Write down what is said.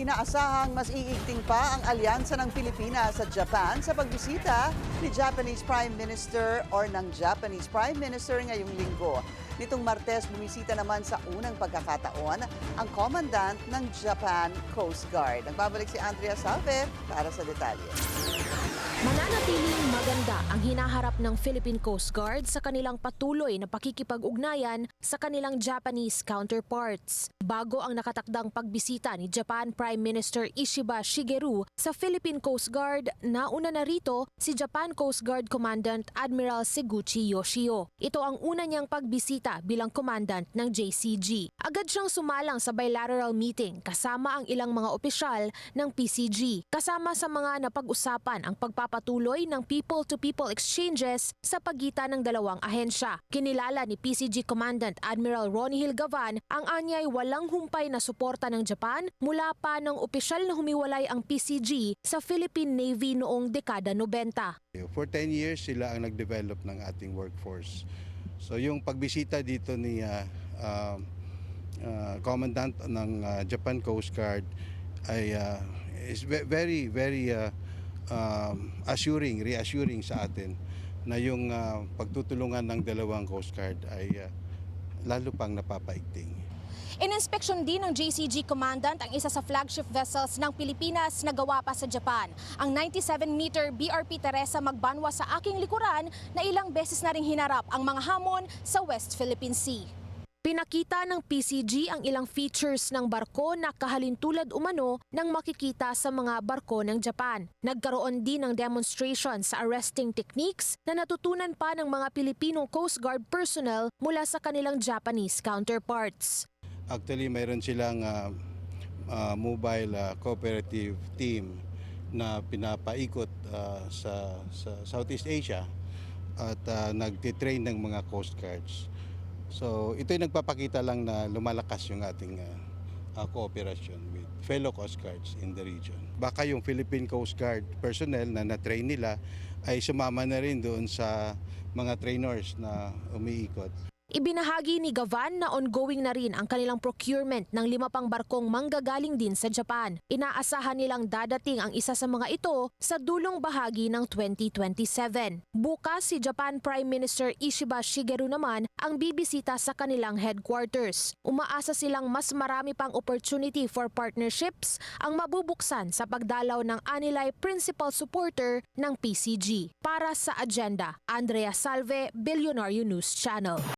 Inaasahang mas iigting pa ang alyansa ng Pilipinas at Japan sa pagbisita ni Japanese Prime Minister or ng Japanese Prime Minister ngayong linggo. Nitong Martes, bumisita naman sa unang pagkakataon ang Commandant ng Japan Coast Guard. Nagbabalik si Andrea Salve para sa detalye. Mananatiling maganda ang hinaharap ng Philippine Coast Guard sa kanilang patuloy na pakikipag-ugnayan sa kanilang Japanese counterparts. Bago ang nakatakdang pagbisita ni Japan Prime Minister Ishiba Shigeru sa Philippine Coast Guard, nauna na rito si Japan Coast Guard Commandant Admiral Seguchi Yoshio. Ito ang una niyang pagbisita bilang commandant ng JCG. Agad siyang sumalang sa bilateral meeting kasama ang ilang mga opisyal ng PCG. Kasama sa mga napag-usapan ang pagpapatuloy ng people-to-people exchanges sa pagitan ng dalawang ahensya. Kinilala ni PCG Commandant Admiral Ronnie Hill Gavan ang anyay walang humpay na suporta ng Japan mula pa ng opisyal na humiwalay ang PCG sa Philippine Navy noong dekada 90. For 10 years sila ang nag-develop ng ating workforce. So yung pagbisita dito ni Commandant ng Japan Coast Guard ay is very reassuring sa atin na yung pagtutulungan ng dalawang Coast Guard ay lalo pang napapaigting. Ininspeksyon din ng JCG Commandant ang isa sa flagship vessels ng Pilipinas na gawa pa sa Japan, ang 97-meter BRP Teresa Magbanwa sa aking likuran na ilang beses na ring hinarap ang mga hamon sa West Philippine Sea. Pinakita ng PCG ang ilang features ng barko na kahalintulad umano ng makikita sa mga barko ng Japan. Nagkaroon din ng demonstration sa arresting techniques na natutunan pa ng mga Pilipinong Coast Guard personnel mula sa kanilang Japanese counterparts. Actually, mayroon silang mobile cooperative team na pinapaikot sa Southeast Asia at nagtitrain ng mga Coast Guards. So ito'y nagpapakita lang na lumalakas yung ating cooperation with fellow Coast Guards in the region. Baka yung Philippine Coast Guard personnel na na-train nila ay sumama na rin doon sa mga trainers na umiikot. Ibinahagi ni Gavan na ongoing na rin ang kanilang procurement ng 5 pang barkong manggagaling din sa Japan. Inaasahan nilang dadating ang isa sa mga ito sa dulong bahagi ng 2027. Bukas si Japan Prime Minister Ishiba Shigeru naman ang bibisita sa kanilang headquarters. Umaasa silang mas marami pang opportunity for partnerships ang mabubuksan sa pagdalaw ng anilay principal supporter ng PCG. Para sa Agenda, Andrea Salve, Billionaire News Channel.